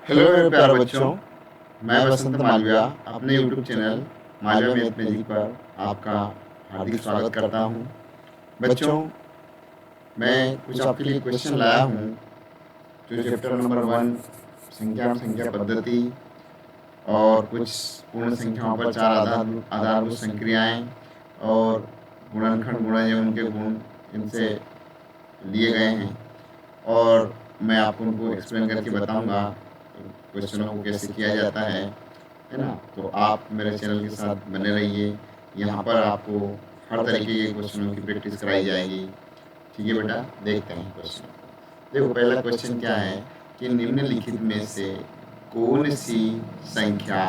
Hello मेरे प्यारे बच्चों, मैं बसंत मालविया अपने YouTube channel Malviya math magic पर आपका हार्दिक स्वागत करता हूं। बच्चों, मैं कुछ आपके लिए क्वेश्चन लाया हूं जो चैप्टर नंबर 1 संख्या और संख्या पद्धति और कुछ पूर्ण संख्याओं पर चार आधारभूत संक्रियाएं और गुणनखंड गुणज एवं उनके गुण इनसे लिए गए हैं और मैं आपको उनको एक्सप्लेन करके बताऊंगा क्वेश्चनों को कैसे किया जाता है ना। तो आप मेरे चैनल के साथ बने रहिए। यहाँ पर आपको हर तरीके के क्वेश्चनों की प्रैक्टिस कराई जाएगी। ठीक है बेटा, देखते हैं क्वेश्चन। देखो, पहला क्वेश्चन क्या है कि निम्नलिखित में से कौन सी संख्या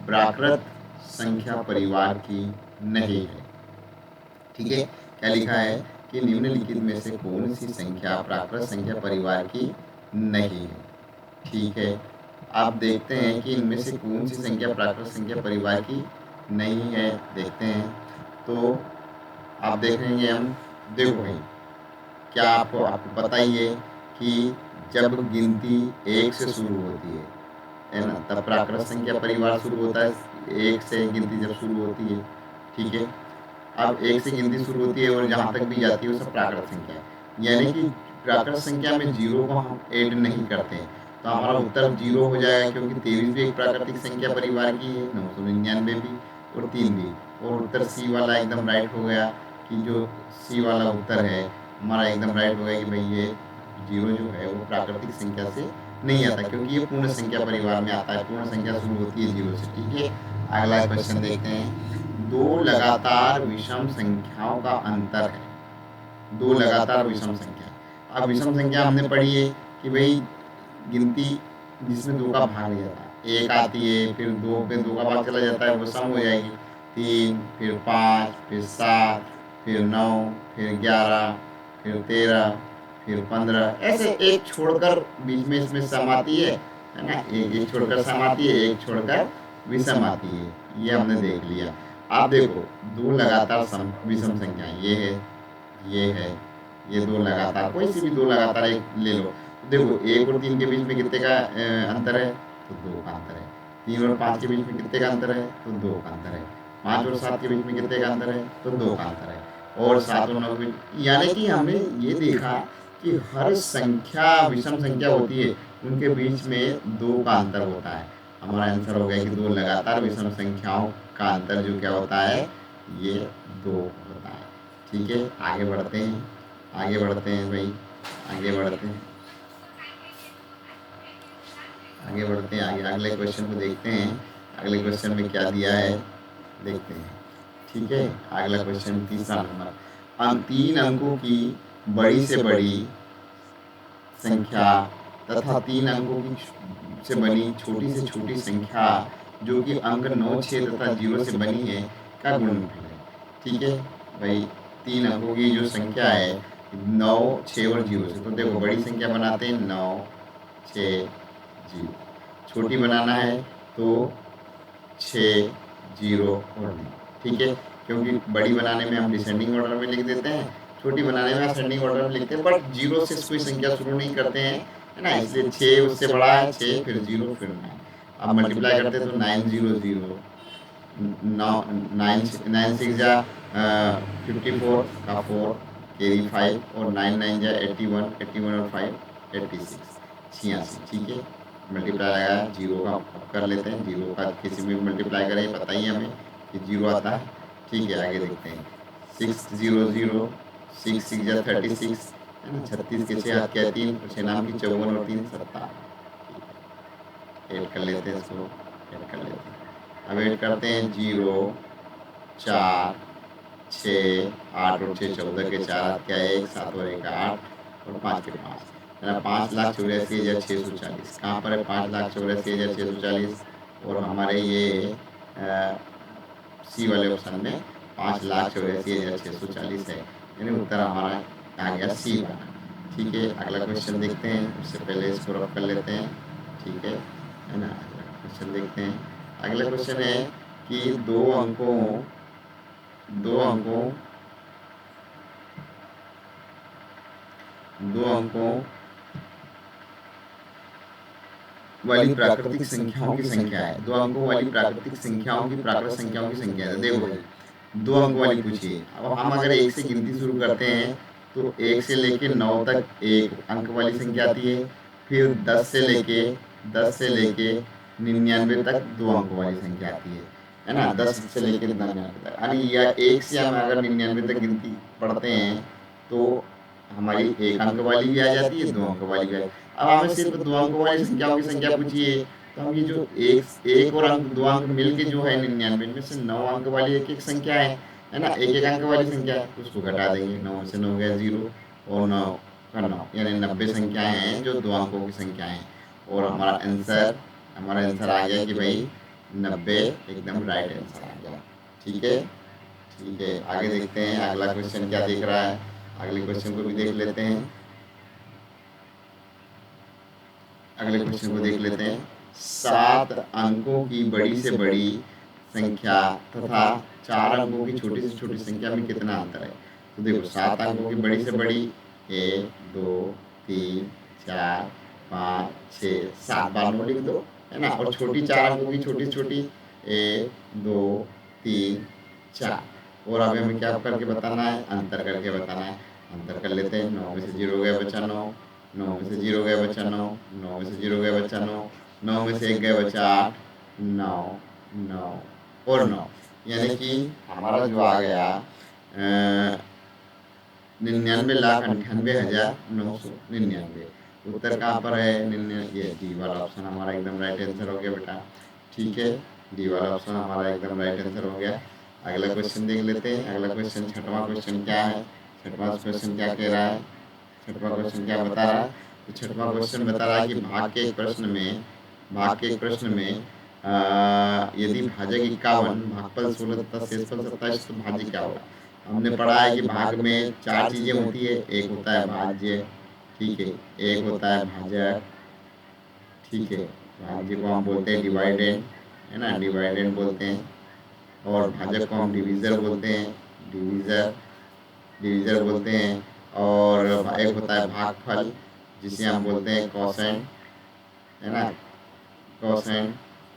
प्राकृत संख्या परिवार की नहीं है। ठीक है, क्या लिखा है कि निम्नलिखित में से कौन सी संख्या प्राकृत संख्या परिवार की नहीं है। ठीक है, आप देखते हैं कि इनमें से कौन सी संख्या प्राकृत संख्या परिवार की नहीं है। देखते हैं तो आप देखेंगे हम। देखो भाई, क्या आपको पता ही है कि जब गिनती एक से शुरू होती है ना, तब प्राकृत संख्या परिवार शुरू होता है। एक से गिनती जब शुरू होती है, ठीक है। अब एक से गिनती शुरू होती है और जहाँ तक भी जाती है वो सब प्राकृत संख्या है। यानी कि प्राकृत संख्या में जीरो को हम ऐड नहीं करते हैं, तो हमारा उत्तर जीरो हो जाएगा, क्योंकि 23 भी एक प्राकृतिक संख्या परिवार की है, 999 भी और 3 भी। और उत्तर सी वाला एकदम राइट हो गया कि जो सी वाला उत्तर है हमारा एकदम राइट हो गया कि भाई ये जीरो जो है वो प्राकृतिक संख्या से नहीं आता, क्योंकि ये पूर्ण संख्या परिवार में आता है। पूर्ण संख्या शुरू होती है जीरो से। ठीक है, अगला क्वेश्चन देखते हैं। दो लगातार विषम संख्याओं का अंतर है। दो लगातार विषम संख्या। अब विषम संख्या हमने पढ़ी है कि भाई गिनती जिसमें दो का भाग जाता है, एक आती है, फिर दो पे दो का भाग चला जाता है, वो सम हो जाएगी। 3, फिर 5, फिर 7, फिर 9, फिर 11, फिर 13, फिर 15, ऐसे एक छोड़कर बीच में इसमें सम आती है ना। एक एक छोड़कर सम आती है, एक छोड़कर विषम आती है। ये हमने देख लिया। आप देखो, दो लगातार विषम संख्या ये है, ये है, ये दो लगातार, कोई सी भी दो लगातार एक ले लो। देखो, 1 और 3 के बीच में कितने का अंतर है, तो 2 का अंतर है। 3 और 5 के बीच में कितने का अंतर है, तो 2 का अंतर है। 5 और 7 के बीच में कितने का अंतर है, तो 2 का अंतर है। और 7 और 9 के बीच, यानी कि हमने ये देखा कि हर संख्या विषम संख्या होती है, उनके बीच में 2 का अंतर होता है। हमारा आंसर हो गया कि दो लगातार विषम संख्याओं का अंतर जो क्या होता है, ये 2 होता है। ठीक है, आगे बढ़ते हैं, आगे बढ़ते हैं भाई, आगे बढ़ते हैं, आगे बढ़ते हैं। आगे अगले क्वेश्चन को देखते हैं। अगले क्वेश्चन में क्या दिया है देखते हैं। ठीक है, अगला क्वेश्चन तीसरा नंबर। 3 अंकों की बड़ी से बड़ी संख्या तथा 3 अंकों की से बनी छोटी से छोटी संख्या जो कि अंक 9, 6 तथा 0 से बनी है का गुणनफल है। ठीक है भाई, 3 अंकों की जो संख्या है 9, 6 और 0 से, तो देखो बड़ी संख्या बनाते हैं 9, 6, 0। छोटी बनाना है तो 6, 0 और 9। ठीक है, क्योंकि बड़ी बनाने में हम डिसेंडिंग ऑर्डर में लिख देते हैं, छोटी बनाने में असेंडिंग ऑर्डर में लिखते हैं, बट 0 से कोई संख्या शुरू नहीं करते हैं, है ना। इसलिए 6 उससे बड़ा है, 6 फिर 0 फिर 9। अब मल्टीप्लाई करते हैं तो 9, 0, 0, 9 6 जा 54 का 4 कैरी 5 और 9 9 जा 81, 81 और 5 86, 86। ठीक है, मल्टीप्लाई लगाया, जीरो का कर लेते हैं। जीरो का किसी में मल्टीप्लाई करें, बताइए हमें कि जीरो आता है। ठीक है, आगे देखते हैं। 6 0 0, 6 6 जा 36, है ना। 36 के 6 हाथ क्या 3, 6 नाम की 54 और 3 57। ऐड कर लेते हैं इसको, ऐड कर लेते हैं। अब ऐड करते हैं 0, 4, 6, 8 और 6 14 के 4 हाथ क्या 1, 7 और 1 8 और 5 के 5, है ना। 5,84,640। कहाँ पर है 5,84,640? और हमारे ये सी वाले ऑप्शन में 5,84,640 है, यानी उत्तर हमारा आ गया सी वाला। ठीक है, अगला क्वेश्चन देखते हैं। उससे पहले इसको रफ कर लेते हैं। ठीक है ना। अगला क्वेश्चन देखते हैं। अगला क्वेश्चन है कि दो अंकों दो अंकों वाली प्राकृतिक संख्याओं की संख्या है। 2 अंकों वाली प्राकृतिक संख्याओं की प्राकृतिक संख्याओं की संख्या है। देखो भाई 2 अंक वाली पूछिए। अब हम अगर 1 से गिनती शुरू करते हैं तो 1 से लेके 9 तक 1 अंक वाली संख्या आती है। फिर 10 से लेके 99 तक 2 अंकों वाली संख्या आती है ना। 10 से लेके 99 तक, यानी या 1 से हम अगर 99 तक गिनती पढ़ते हैं तो हमारी 1 अंक वाली भी आ जाती है, 2 अंक वाली भी आ जाती है। अब हमें सिर्फ 2 अंकों वाली संख्याओं की संख्या पूछिए, तो हम ये जो एक और अंक 2 अंक मिलके जो है 99 में से 9 अंक वाली एक एक संख्या है ना, एक एक अंक वाली संख्या, तो उसको घटा देंगे। 9 में से 9 गया 0 और 9 का 9, यानी 90 संख्याएं हैं जो 2 अंकों की संख्या हैं। और हमारा आंसर आ गया कि भाई 90 एकदम राइट आंसर आ गया। ठीक है, ठीक है, आगे देखते हैं अगला क्वेश्चन क्या दिख रहा है। अगले क्वेश्चन को भी देख लेते हैं। अगले क्वेश्चन को देख लेते हैं। 7 अंकों की बड़ी से बड़ी संख्या तथा 4 अंकों की छोटी से छोटी संख्या में कितना अंतर है। तो देखो 7 अंकों की बड़ी से बड़ी 1 2 3 4 5 6 7 बार नो लिख दो, है ना। और छोटी 4 अंकों की छोटी छोटी 1 2 3 4। और अभी हमें क्या करके बताना है, अंतर करके बताना है। अंतर कर लेते हैं। 9 में से 0 गया बचा 9, 9 में से 0 गया बचा 9, 9 में से 0 गया बचा 9, 9 में से 1 गया बचा 8, 9 9 और 9, यानी कि हमारा जो आ गया 99,98,999। उत्तर कहाँ पर है? ये डी वाला ऑप्शन हमारा एकदम राइट आंसर हो गया बेटा। ठीक है, डी वाला ऑप्शन हमारा एकदम राइट आंसर हो गया। अगला क्वेश्चन देख लेते हैं। अगला क्वेश्चन छठवां क्वेश्चन क्या है? छठवां क्वेश्चन क्या कह रहा है? छठवां क्वेश्चन क्या बता रहा है? तो छठवां क्वेश्चन बता रहा है कि भाग के एक प्रश्न में यदि भाजक 51 भागफल 16 तथा शेषफल 27 तो भाज्य क्या होगा। हमने पढ़ा है कि भाग में 4 चीजें होती है। एक होता है भाज्य, ठीक है, एक होता है भाजक, ठीक है, भाज्य को हम बोलते हैं डिवाइडेंड, है ना, डिवाइडेंड बोलते हैं। और भाजक को हम डिवीजर बोलते हैं, डिवीजर बोलते हैं। और एक होता है भागफल जिसे हम बोलते हैं कोसेंट, है ना, कोसेंट।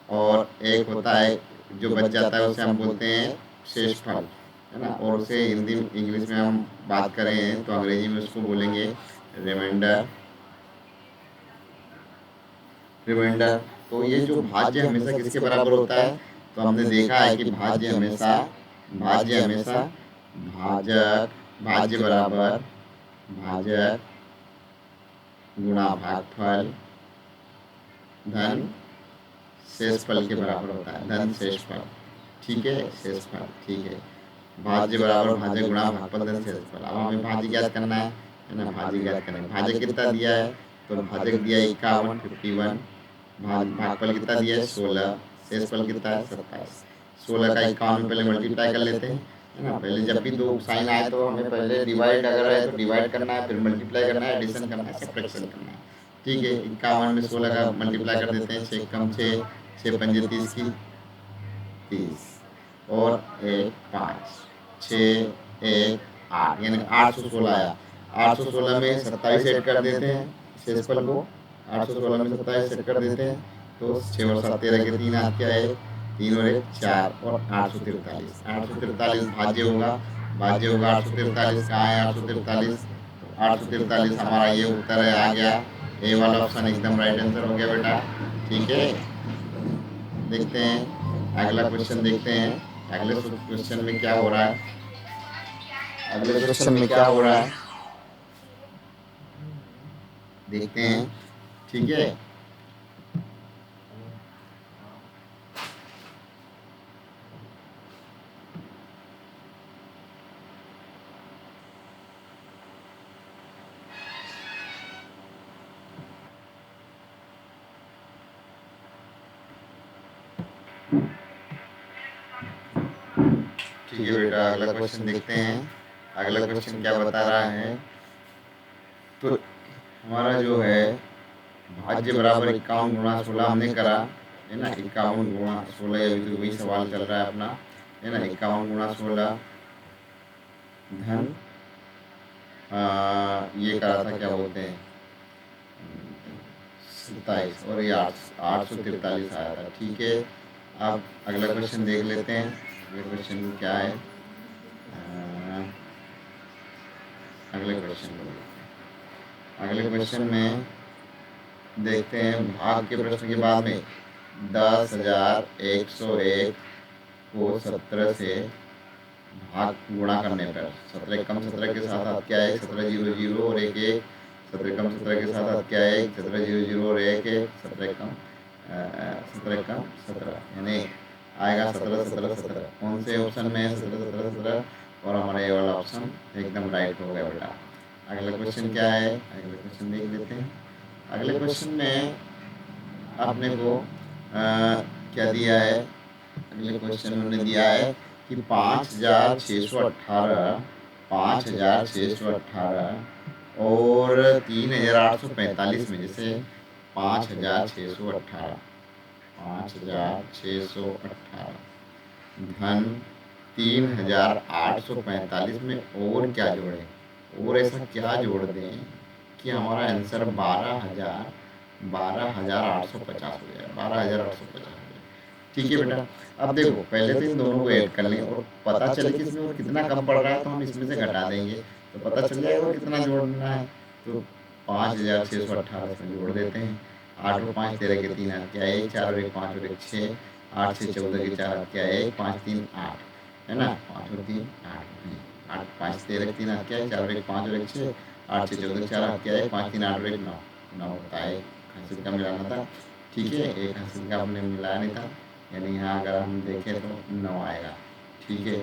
और एक होता है जो बच जाता है उसे हम बोलते हैं शेषफल, है ना। और उसे हिंदी इंग्लिश में हम बात करें तो अंग्रेजी में उसको बोलेंगे रिमाइंडर। तो ये जो भाज्य हमेशा किसके बराबर होता है? तो हमने देखा है कि भाज्य हमेशा भाज्य बराबर भाजक गुणा भागफल धन शेषफल के बराबर होता है, धन शेषफल। ठीक है, शेषफल, ठीक है। भाज्य बराबर भाजक गुणा भागफल धन शेषफल। अब हमें भाज्य ज्ञात करना है ना, भाज्य ज्ञात करना है। भाजक कितना दिया है? तो भाजक दिया है 51, 51। भागफल कितना दिया है? 16। शेषफल कितना है? 27। 16 का 51 में पहले मल्टीप्लाई कर लेते हैं, है ना। पहले जब भी दो साइन आए तो हमें पहले डिवाइड अगर है तो डिवाइड करना है, फिर मल्टीप्लाई करना है, एडिशन करना है, सब्ट्रैक्शन करना है। ठीक है, 51 में 16 का मल्टीप्लाई कर देते हैं। 6 कम 6, 6 पंजे 30 की 30 और 1 5, 6 1 8, यानी 816 आया। 816 में 27 ऐड कर देते हैं शेषफल को। 816 में 27 सेट कर देते हैं तो 6 और 7 13 के 3 हाथ क्या है? 3 और 1 4 और 843। 843 भाज्य होगा, 843 कहाँ है? 843, 843 हमारा ये उत्तर है, आ गया। ए वाला ऑप्शन एकदम राइट आंसर हो गया बेटा। ठीक है, देखते हैं अगला क्वेश्चन देखते हैं। अगले क्वेश्चन में क्या हो रहा है? अगले क्वेश्चन में क्या हो रहा है देखते हैं। ठीक है, ठीक है बेटा, अगला क्वेश्चन देखते हैं। अगला क्वेश्चन क्या बता रहा है? तो हमारा जो है भाज्य बराबर 51 गुणा 16 हमने करा, है ना। 51 गुणा 16, अभी तो वही सवाल चल रहा है अपना, है ना। 51 गुणा 16 धन ये करा था, क्या बोलते हैं, 27 और ये 843 आया था। ठीक है, अब अगला क्वेश्चन देख लेते हैं। अगले क्वेश्चन क्या है? अगले क्वेश्चन को देखते हैं। अगले क्वेश्चन में देखते हैं भाग के प्रश्न के बाद में 10,101 को 17 से भाग गुणा करने पर 17 कम 17 के साथ हाथ क्या है? 17 0 0 और 1 1। 17 कम 17 के साथ हाथ क्या है? 17 0 0 और 1 1। 17 कम 17 यानी आएगा 17 17 17। कौन से ऑप्शन में है? 17 17 17 और हमारा ये वाला ऑप्शन एकदम राइट हो गया बेटा। अगला क्वेश्चन क्या है? अगले क्वेश्चन देख लेते हैं। अगले क्वेश्चन में आपने को क्या दिया है? अगले क्वेश्चन में दिया है कि 5,618 5,618 और 3,845 में जैसे 5,618 धन 3,845 में और क्या जोड़ें? और ऐसा क्या जोड़ दें कि हमारा आंसर 12,850 हो जाए। 12,850 हो जाए। ठीक है बेटा। अब देखो पहले तो इन दोनों को ऐड कर लें और पता चले कि इसमें और कितना कम पड़ रहा है तो हम इसमें से घटा देंगे तो पता चल जाएगा कितना जोड़ना है। तो 5,618 इसमें जोड़ देते हैं। 8 और 5 13 के 3 हाथ क्या है? 4 और 1 5 और 1 6। 8 से 14 के 4 हाथ क्या है? 5 3 8 है ना। 5 और 3 8 8 5 13 के 3 हाथ क्या है? 4 और 1 5 और 1 6। 8 से 14 के 4 हाथ क्या है? 5 3 8 और 1 9 9 होता है। हासिल का मिलाना था। ठीक है, एक हासिल का हमने मिलाया नहीं था यानी यहाँ अगर हम देखें तो 9 आएगा। ठीक है,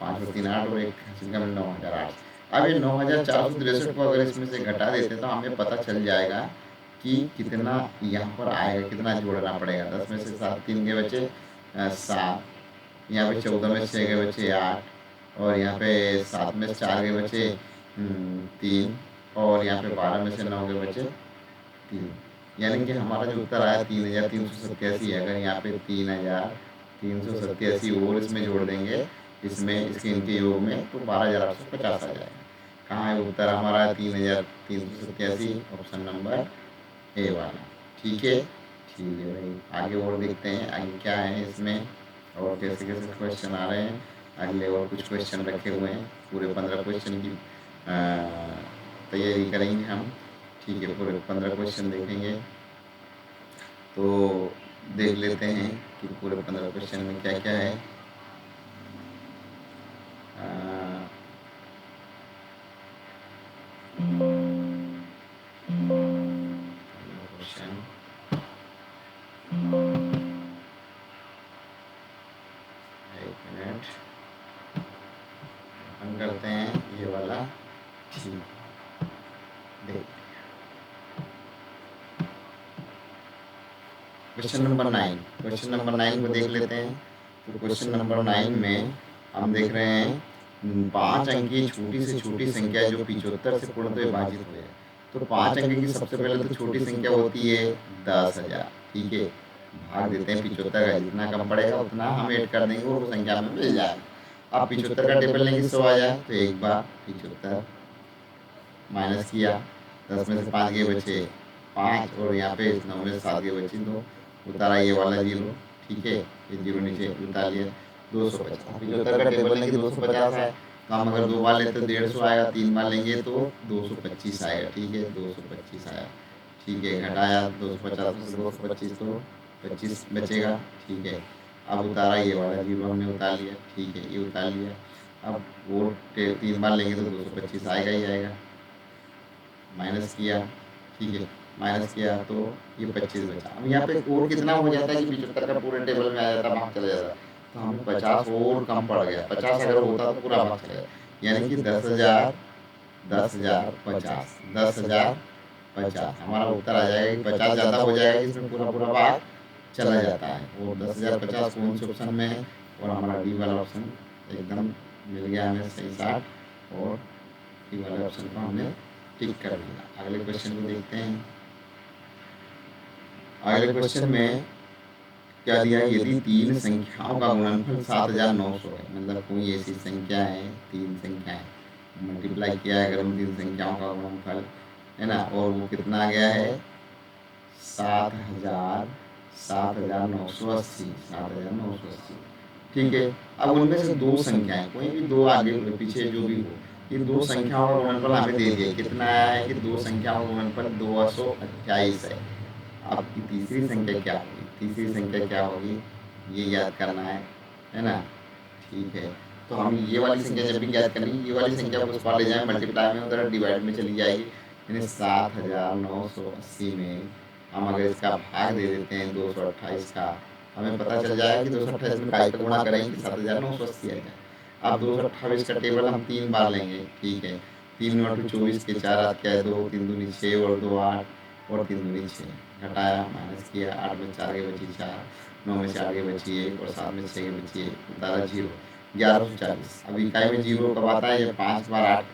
5 और 3 8 और एक हासिल का 9,008। अब ये 9,463 को अगर इसमें से घटा देते तो हमें पता चल जाएगा कि कितना यहाँ पर आएगा, कितना जोड़ना पड़ेगा। 10 में से 7 3 के बचे 7, यहाँ पे 14 में 6 के बचे 8 और यहाँ पे 7 में 4 के बचे 3 और यहाँ पे 12 में से 9 के बचे 3। यानी कि हमारा जो उत्तर आया 3,387 है। अगर यहाँ पे 3,387 और इसमें जोड़ देंगे इसमें इसके इनके योग में तो 12,850 आ जाएगा। कहाँ है उत्तर हमारा? 3,387 ऑप्शन नंबर ए वाला। ठीक है, ठीक है भाई। आगे और देखते हैं आगे क्या है इसमें और कैसे कैसे क्वेश्चन आ रहे हैं। अगले और कुछ क्वेश्चन रखे हुए हैं। पूरे 15 क्वेश्चन की तैयारी करेंगे हम। ठीक है, पूरे 15 क्वेश्चन देखेंगे तो देख लेते हैं कि पूरे 15 क्वेश्चन में क्या क्या है। क्वेश्चन एक मिनट हम करते हैं ये वाला। ठीक, देख क्वेश्चन नंबर 9। क्वेश्चन नंबर 9 को देख लेते हैं। तो क्वेश्चन नंबर 9 में हम देख रहे हैं 5 अंक की छोटी से छोटी संख्या जो 75 से पूर्णतः विभाजित हो जाए। तो 5 अंक की सबसे पहले तो छोटी संख्या होती है 10,000। ठीक है, भाग देते हैं 75 का। जितना कम पड़ेगा उतना हम ऐड कर देंगे और संख्या में मिल जाएगा। अब 75 का टेबल लेंगे 100 आ जाए तो एक बार 75 माइनस किया। 10 में से 5 के बचे 5 और यहाँ पे 9 में से 7 के बचे 2। उतारा ये वाला 0। ठीक है, ये 0 नीचे उतार लिया। 250। 75 का टेबल लेंगे 250 है तो हम अगर 2 बार लेते तो 150 आएगा। 3 बार लेंगे तो 225 आएगा। ठीक है, 225 आया। ठीक है, घटाया 250 में से 225 तो 25 बचेगा। ठीक है, अब उतारा ये वाला 0 हमने उतार लिया। ठीक है, ये उतार लिया। अब वो 3 बार लेंगे तो 225 आएगा ही आएगा। माइनस किया। ठीक है, माइनस किया तो ये 25 बचा। अब यहाँ पे और कितना हो जाता है कि 75 का पूरे टेबल में आ जाता, भाग चला जाता। तो हमें 50 और कम पड़ गया। 50 अगर होता तो पूरा भाग चला जाता। यानी कि 10,000 10,000 50 10,000 50 हमारा उत्तर आ जाएगा कि 50 ज़्यादा हो जाएगा कि इसमें पूरा पूरा भाग चला जाता है। और 10,050 कौन से ऑप्शन में है? और हमारा डी वाला ऑप्शन एकदम मिल गया हमें सही 60 और डी वाले ऑप्शन को हमने टिक कर दिया। अगले क्वेश्चन को देखते हैं। अगले क्वेश्चन में क्या दिया? यदि 3 संख्याओं का गुणनफल 7,900 है, मतलब कोई ऐसी संख्या है, 3 संख्याएं मल्टीप्लाई किया है अगर उन 3 संख्याओं का गुणनफल है ना, और वो कितना आ गया है 7,000, 7,980, 7,980। ठीक है। अब उनमें से दो संख्याएं, कोई भी दो आगे पीछे जो भी हो, ये दो संख्याओं का गुणनफल हमें दे दिया कितना आया है कि दो संख्याओं का गुणनफल 228 है। अब की तीसरी संख्या क्या होगी, तीसरी संख्या क्या होगी ये याद करना है ना। ठीक है। तो हम ये वाली संख्या जब भी याद करेंगे, ये वाली संख्या को उस पार ले जाए मल्टीप्लाई में, उधर डिवाइड में चली जाएगी। यानी 7,980 में हम अगर इसका भाग दे देते हैं 228 का, हमें पता चल जाएगा कि 228 में काई का गुणा करेंगे कि 7,980 आ जाए। अब 228 का टेबल हम 3 बार लेंगे। ठीक है। 3 × 24 के 4 हाथ क्या है 2, 3 दूनी 6 और 2 8 और 3 दूनी 6, घटाया माइनस किया, 8 में 4 के बची 4, 9 में से 8 के बची 1 और 7 में 6 के बची 1, उतारा 0, 1140। अब इकाई में 0 कब आता है, ये 5 बार 8,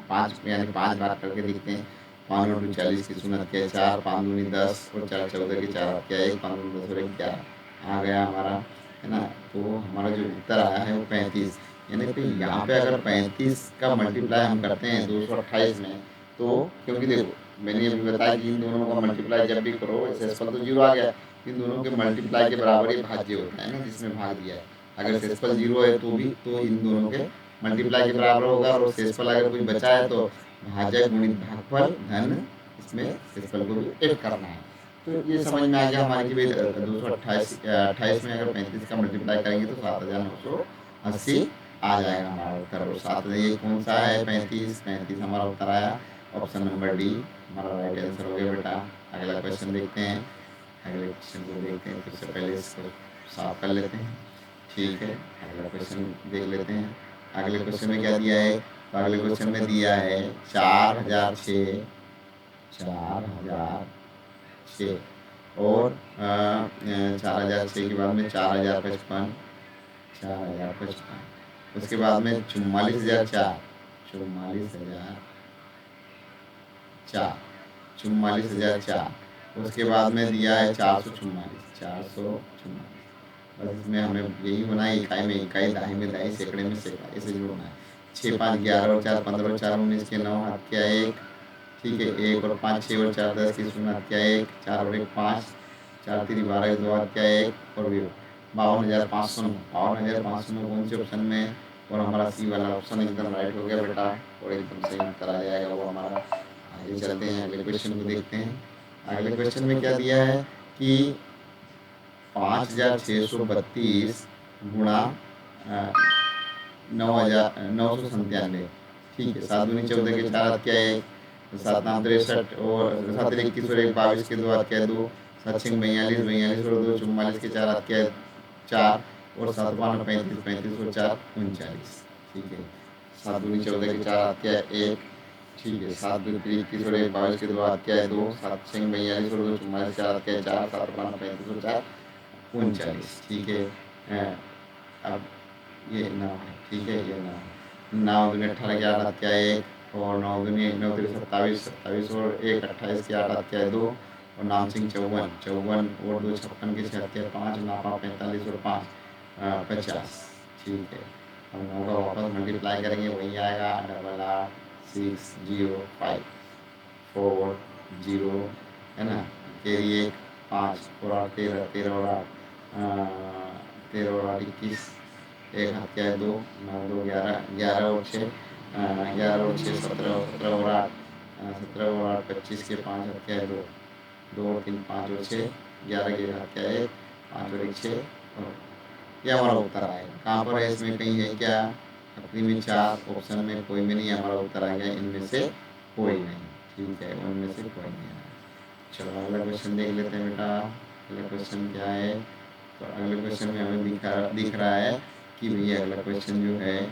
5 यानी 5 बार करके देखते हैं। 5 × 40 की सुनत क्या है 4, 5 दूनी 10 और 4 14 के 4 क्या है 1, 5 दूनी 10 और 1 11 आ गया हमारा, है ना। तो हमारा जो उत्तर आया है वो 35। यानी कि यहाँ पे अगर 35 का मल्टीप्लाई हम करते हैं 228 में, तो क्योंकि देखो मैंने अभी बताया कि इन दोनों का मल्टीप्लाई जब भी करो, सेसफल तो 0 आ गया, इन दोनों के मल्टीप्लाई के बराबर ही भाज्य होता है ना, जिसमें भाग दिया है। अगर सेसफल 0 है तो भी तो इन दोनों के मल्टीप्लाई के बराबर होगा, और सेसफल अगर कोई बचा है तो भाजक गुणित भागफल धन इसमें सेसफल को भी ऐड करना है। तो ये समझ में आ गया हमारे कि भाई 228 में अगर 35 का मल्टीप्लाई करेंगे तो 7,980 आ जाएगा हमारा उत्तर। और 7 ये कौन सा है 35 हमारा उत्तर आया ऑप्शन नंबर डी, हमारा राइट आंसर हो गया बेटा। अगला क्वेश्चन देखते हैं, अगले क्वेश्चन को देखते हैं, सबसे पहले इसको साफ कर लेते हैं। ठीक है, अगला क्वेश्चन देख लेते हैं। अगले क्वेश्चन में क्या दिया है, तो अगले क्वेश्चन में दिया है 4,006, 4,006 और 4,006 के बाद में 4,055, 4,055, उसके बाद में 44,004, 44,004, 44,004, उसके बाद में दिया है 444, 444। बस इसमें हमें यही होना है, इकाई में इकाई, दाही में दाही, सैकड़े में सैकड़ा, ऐसे जोड़ना है। 6 5 11 और 4 15 और 4 19 के 9 हाथ क्या 1। ठीक है, 1 और 5 6 और 4 10 की शून्य हाथ क्या 1, 4 और 1 5, 4 3 12 2 हाथ क्या 1 और 52,509, 52,509 कौन से ऑप्शन में, और हमारा सी वाला ऑप्शन एकदम राइट हो गया बेटा, और एकदम सही उत्तर आ जाएगा वो हमारा। आगे चलते हैं, अगले क्वेश्चन को देखते हैं। अगले क्वेश्चन में क्या दिया है कि 5,632 गुणा 9,997। ठीक है, 7 दूनी 14 के 4 हाथ क्या है 7 नाम 63 और 7 21 और 1 22 के 2 हाथ क्या है 2, 7 6 42, 42 और 2 44 के 4 हाथ क्या है 4 और 7 5 35, 35 और 4 39। ठीक है, 7 दूनी 14 के 4 हाथ क्या है 1। ठीक है, 7 2 21 और 1 22 के 2 हाथ क्या है 2, 7 6 42 और 2 44 4 हाथ क्या है 4, 7 5 35 और 4 39। ठीक है, अब ये 9 है। ठीक है, ये 9 दूनी 18 के 8 हाथ क्या है 1 और 9 दूनी 9 3 27, 27 और 1 28 के 8 हाथ क्या है 2 और नाम सिंह 54, 54 और 2 56 के 6 हाथ क्या है 5, नापा 45 और 5 50। ठीक है, हम 9 का वापस मल्टीप्लाई करेंगे, वही आएगा 88,605,4,0 है ना। केरी 1 5 और 8 13, 13 और 8 13 और 8 21, 1 हाथ क्या है 2, 9 2 11, 11 और 6 11 और 6 17, 17 और 8 17 और 8 25 के 5 हाथ क्या है 2, 2 और 3 5 और 6 11 के हाथ क्या है 5 और 1 6 और ये हमारा उत्तर आएगा। कहाँ पर है, इसमें कहीं है क्या, अपनी में 4 ऑप्शन में कोई में नहीं, हमारा उत्तर आ गया इनमें से कोई नहीं। ठीक है, उनमें से कोई नहीं आया। चलो अगला क्वेश्चन देख लेते हैं बेटा। अगला क्वेश्चन क्या है, तो अगले क्वेश्चन में हमें दिख रहा है कि भैया अगला क्वेश्चन जो है,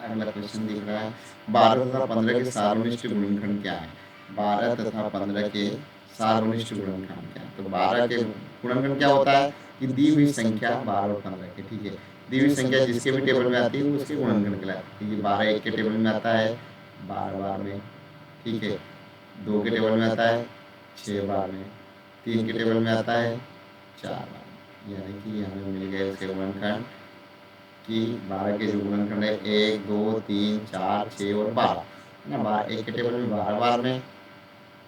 अगला क्वेश्चन दिख रहा है 12 तथा 15 के सार्वनिष्ठ गुणनखंड क्या है। 12 तथा 15 के सार्वनिष्ठ गुणनखंड क्या है, तो 12 के गुणनखंड क्या होता है कि दी हुई संख्या 12 और 15 के। ठीक है, दी हुई संख्या जिसके भी टेबल में आती है उसके गुणनखंड कहलाता है। 12 1 के टेबल में आता है 12 बार में। ठीक है, 2 के टेबल में आता है 6 बार में, 3 के टेबल में आता है 4 बार, यानी कि हमें मिल गए इसके गुणनखंड कि 12 के जो गुणनखंड है 1 2 3 4 6 और 12 है ना। 12 1 के टेबल में 12 बार में,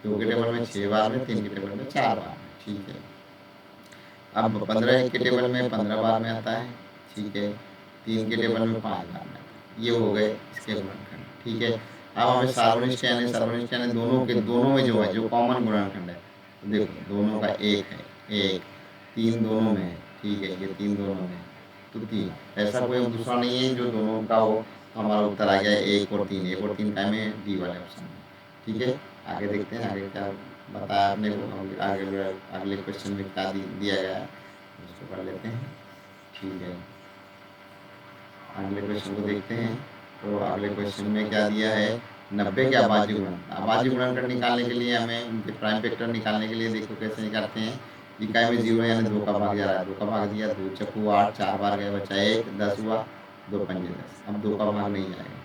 2 के टेबल में 6 बार में, 3 के टेबल में 4 बार में, ठीक है। अब 15 के टेबल में 15 बार में आता है, ठीक है। 3 के टेबल में 5 बार में आता है। ये हो गए इसके गुणनखंड, ठीक है। अब हमें सार्वनिष्ठ यानी दोनों में जो है, जो कॉमन गुणनखंड है, तो देखो दोनों का 1 है, 1, 3 दोनों में है, ठीक है, ये 3 दोनों में है, तो 3। ऐसा कोई दूसरा नहीं है जो दोनों का हो, तो हमारा उत्तर आ गया 1 और 3, 1 और 3 का में डी वाले ऑप्शन में, ठीक है। आगे देखते हैं आगे क्या बताया आपने को, अगले क्वेश्चन में क्या दिया गया है उसको पढ़ लेते हैं, ठीक है। अगले क्वेश्चन को देखते हैं। तो अगले क्वेश्चन में क्या दिया है, 90 के अभाज्य गुणन। अभाज्य गुणनखंड निकालने के लिए हमें उनके प्राइम फैक्टर निकालने के लिए देखो कैसे निकालते हैं। इकाई में 0 यानी 2 का भाग जा रहा है, 2 का भाग दिया, 2 चक्कू 8, 4 बार गए, बचा 1, 10 हुआ, 2 पंजे 10। अब 2 का भाग नहीं जाएगा,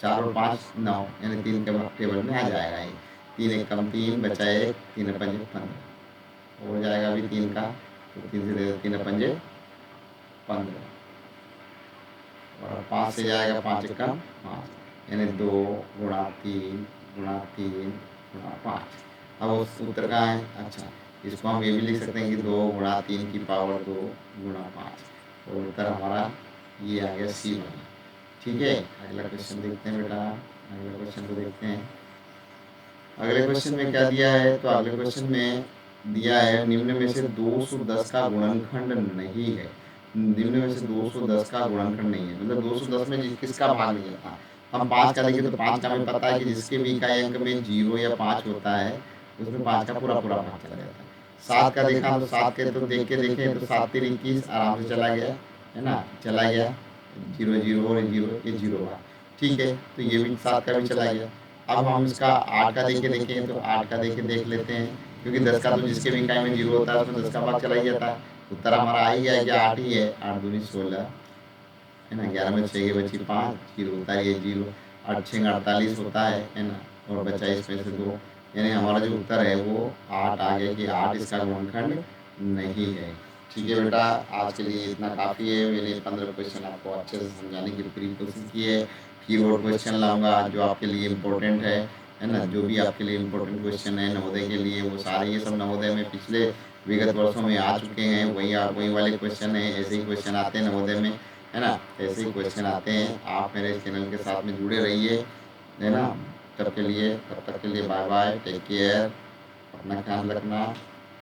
4 और 5 9 यानी 3 के टेबल में आ जाएगा ये। 3 एक कम 3 बचा 1, 3 पंजे 15 हो जाएगा अभी 3 का, तो 3 से 3 पंजे 15 और 5 से जाएगा 5 एक कम 5 यानी 2 गुणा 3 गुणा 3 गुणा 5। अब उस उत्तर का है, अच्छा इसको हम ये भी लिख सकते हैं कि 2 गुणा 3 की पावर 2 गुणा 5, तो उत्तर हमारा ये आ गया सी वाला, ठीक है। अगला क्वेश्चन देखते हैं बेटा, अगले क्वेश्चन को देखते हैं। अगले क्वेश्चन में क्या दिया है, तो अगले क्वेश्चन में दिया है निम्न में से 210 का गुणनखंड नहीं है। निम्न में से 210 का गुणनखंड नहीं है, मतलब 210 में किसका भाग नहीं था। हम 5 का देखें तो 5 का हमें पता है कि जिसके भी इकाई अंक में 0 या 5 होता है उसमें 5 का पूरा पूरा भाग चला जाता है। 7 का देखा तो 7 के तो देख के देखें तो 7 3 21 आराम से चला गया है ना, चला गया 0 0 और 0 ये 0 भाग, ठीक है। तो ये भी 7 का भी चला गया। अब हम इसका 8 का देख के देखें तो 8 का देख लेते हैं, क्योंकि 10 का तो जिसके भी इकाई में 0 होता है उसमें 10 का भाग चला ही जाता है। उत्तर हमारा आ ही गया कि 8 ही है, 8 दूनी 16 है ना, 11 में 6 के बची 5, 0 होता है ये 0, 8 6 48 होता है ना, और बचा इसमें से 2, यानी हमारा जो उत्तर है वो 8 आ गया कि 8 इसका गुणनखंड नहीं है, ठीक है बेटा। आज के लिए इतना काफ़ी है, मैंने 15 क्वेश्चन आपको अच्छे से समझाने की पूरी कोशिश की है। फिर और क्वेश्चन लाऊंगा जो आपके लिए इम्पोर्टेंट है ना, जो भी आपके लिए इम्पोर्टेंट क्वेश्चन है नवोदय के लिए, वो सारे ये सब नवोदय में पिछले विगत वर्षों में आ चुके हैं, वही वाले क्वेश्चन हैं, ऐसे ही क्वेश्चन आते हैं नवोदय में, है ना, ऐसे ही क्वेश्चन आते हैं। आप मेरे चैनल के साथ में जुड़े रहिए, है ना। तब तक के लिए बाय बाय, टेक केयर, अपना ख्याल रखना।